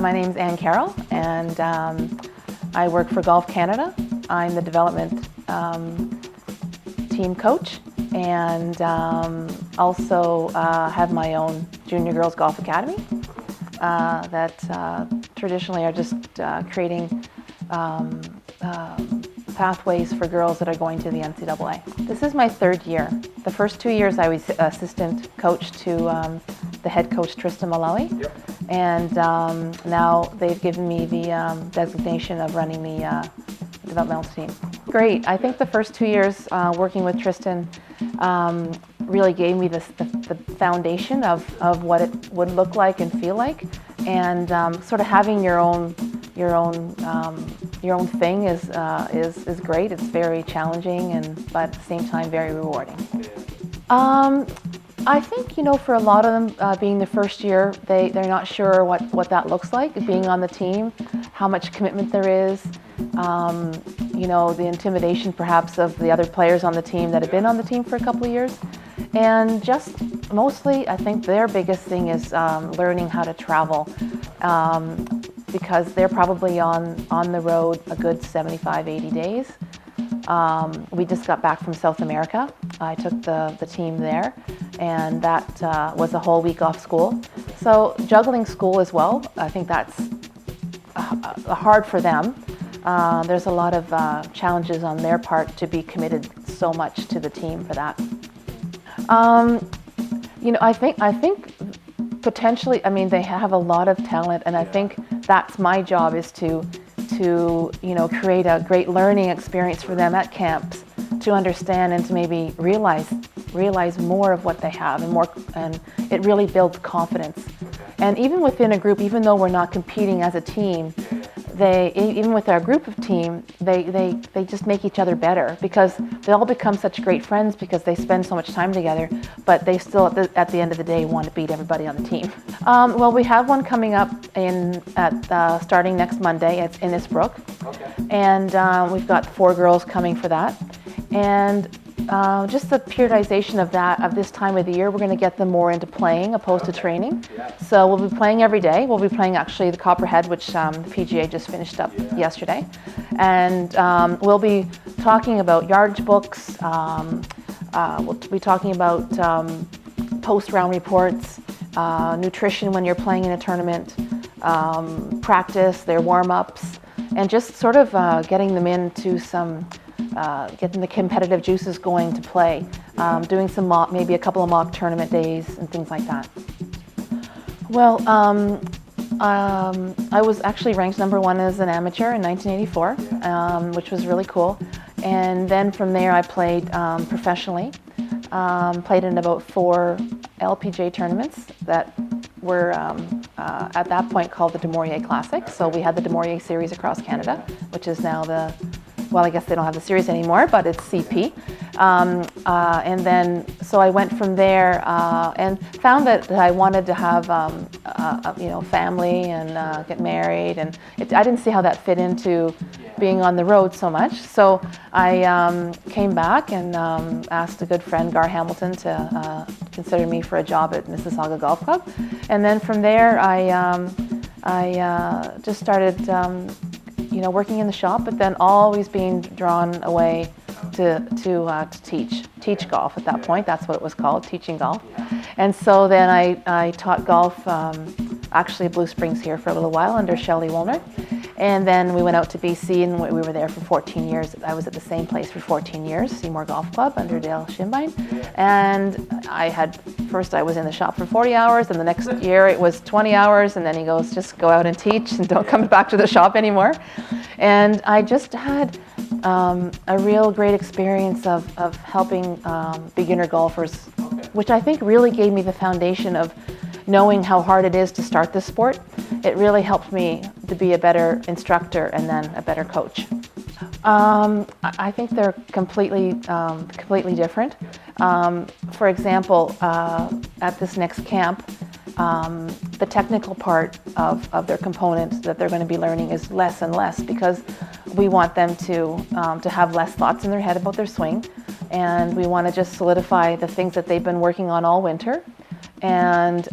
My name's Ann Carroll, and I work for Golf Canada. I'm the development team coach, and also have my own junior girls golf academy that traditionally are just creating pathways for girls that are going to the NCAA. This is my third year. The first 2 years I was assistant coach to the head coach Tristan Malawi. Yep. And now they've given me the designation of running the developmental team. Great. I think the first 2 years working with Tristan really gave me the foundation of what it would look like and feel like, and sort of having your own thing is great. It's very challenging, but at the same time very rewarding. I think, for a lot of them, being the first year, they're not sure what that looks like, being on the team, how much commitment there is, the intimidation perhaps of the other players on the team that have been on the team for a couple of years. And just mostly, I think their biggest thing is learning how to travel, because they're probably on the road a good 75, 80 days. We just got back from South America. I took the team there, and that was a whole week off school. So juggling school as well, I think that's hard for them. There's a lot of challenges on their part to be committed so much to the team for that. I think potentially, they have a lot of talent, and I think that's my job, is to create a great learning experience for them at camps, to understand and to maybe realize more of what they have, and it really builds confidence. And even within a group, even though we're not competing as a team, even with our group of team, they just make each other better, because they all become such great friends because they spend so much time together, but they still at the end of the day want to beat everybody on the team. Well, we have one coming up starting next Monday. It's in Innisbrook. Okay. And we've got 4 girls coming for that. And just the periodization of this time of the year, we're going to get them more into playing opposed to training. Yeah. So we'll be playing every day. We'll be playing actually the Copperhead, which the PGA just finished up yesterday. And we'll be talking about yardage books. We'll be talking about post-round reports, nutrition when you're playing in a tournament, practice, their warm-ups, and just sort of getting them into getting the competitive juices going to play, doing maybe a couple of mock tournament days and things like that. Well, I was actually ranked #1 as an amateur in 1984, which was really cool. And then from there I played professionally, played in about 4 LPGA tournaments that were at that point called the Du Maurier Classic. So we had the Du Maurier series across Canada, which is now well, I guess they don't have the series anymore, but it's CP. And then, so I went from there and found that I wanted to have, family and get married, and I didn't see how that fit into being on the road so much. So I came back and asked a good friend, Gar Hamilton, to consider me for a job at Mississauga Golf Club. And then from there, I just started working in the shop, but then always being drawn away to teach golf at that point. That's what it was called, teaching golf. And so then I taught golf, actually at Blue Springs here for a little while under Shelley Woolner. And then we went out to BC, and we were there for 14 years. I was at the same place for 14 years, Seymour Golf Club under Dale Shinbine. And first I was in the shop for 40 hours, and the next year it was 20 hours, and then he goes, just go out and teach and don't come back to the shop anymore. And I just had a real great experience of helping beginner golfers, which I think really gave me the foundation of knowing how hard it is to start this sport. It really helped me to be a better instructor and then a better coach. I think they're completely different. For example, at this next camp, the technical part of their components that they're going to be learning is less and less, because we want them to have less thoughts in their head about their swing, and we want to just solidify the things that they've been working on all winter and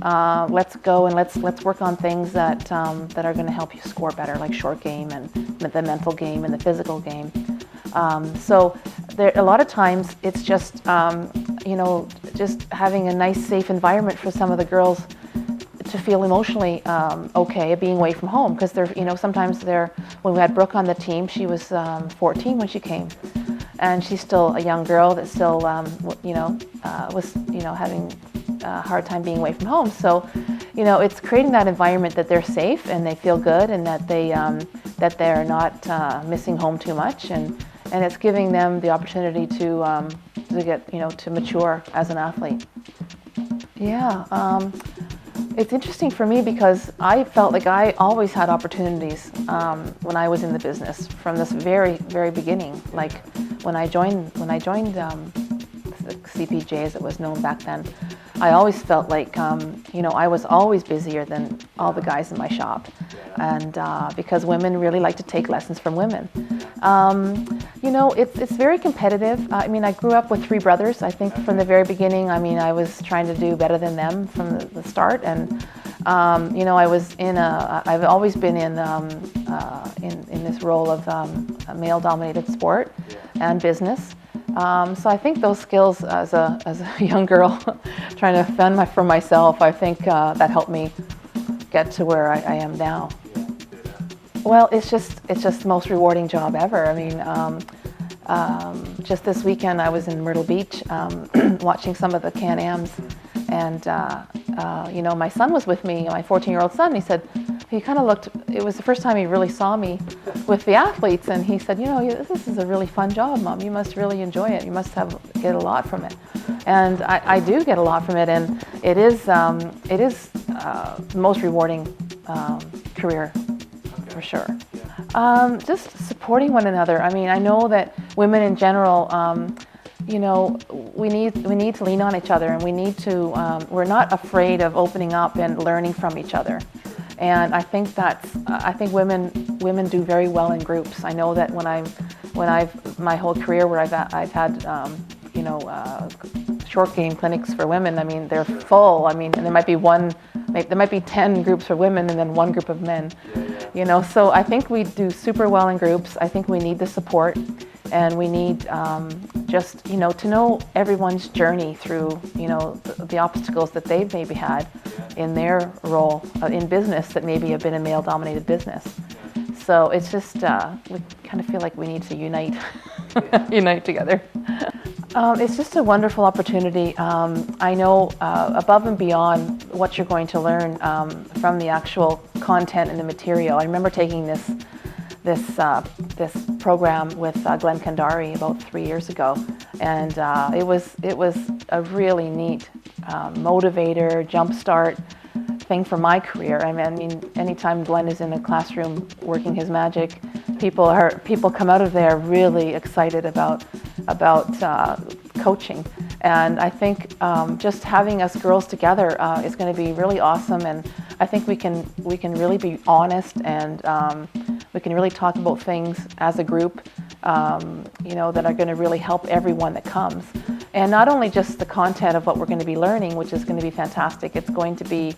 let's go and let's work on things that are going to help you score better, like short game and the mental game and the physical game. So there, a lot of times it's just just having a nice, safe environment for some of the girls to feel emotionally okay being away from home, because they're sometimes when we had Brooke on the team, she was 14 when she came, and she's still a young girl that still was having a hard time being away from home. So it's creating that environment that they're safe and they feel good, and that they're not missing home too much, and it's giving them the opportunity to get to mature as an athlete. Yeah. It's interesting for me because I felt like I always had opportunities when I was in the business from this very, very beginning. Like when I joined the CPJ, as it was known back then, I always felt like I was always busier than all the guys in my shop, and because women really like to take lessons from women. It's very competitive. I mean, I grew up with 3 brothers. I think from the very beginning, I was trying to do better than them from the start, and I've always been in this role of a male-dominated sport and business. So I think those skills as a young girl trying to fend for myself, I think that helped me get to where I am now. Well, it's just the most rewarding job ever. I mean, just this weekend I was in Myrtle Beach watching some of the Can-Ams, and my son was with me, my 14-year-old son. He said, he kind of looked, it was the first time he really saw me with the athletes, and he said, this is a really fun job, Mom. You must really enjoy it. You must get a lot from it. And I do get a lot from it, and it is the most rewarding career, for sure. Just supporting one another. I mean, I know that women in general, we need to lean on each other, and we need to. We're not afraid of opening up and learning from each other. And I think women do very well in groups. I know that when I've my whole career where I've had short game clinics for women. I mean, they're full. I mean, and there might be 10 groups for women and then 1 group of men. So I think we do super well in groups. I think we need the support, and we need just to know everyone's journey through the obstacles that they've maybe had in their role in business that maybe have been a male-dominated business. So it's just we kind of feel like we need to unite unite together. It's just a wonderful opportunity. I know above and beyond what you're going to learn from the actual content and the material. I remember taking this program with Glenn Kandari about 3 years ago, and it was a really neat motivator, jumpstart thing for my career. I mean, anytime Glenn is in a classroom working his magic, people come out of there really excited about coaching. And I think just having us girls together is going to be really awesome. And I think we can really be honest, and we can really talk about things as a group, that are going to really help everyone that comes. And not only just the content of what we're going to be learning, which is going to be fantastic. It's going to be,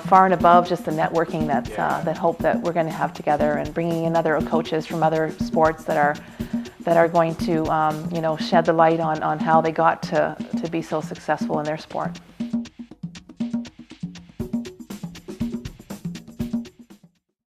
far and above just the networking that hope that we're going to have together, and bringing in other coaches from other sports that are going to, shed the light on how they got to be so successful in their sport.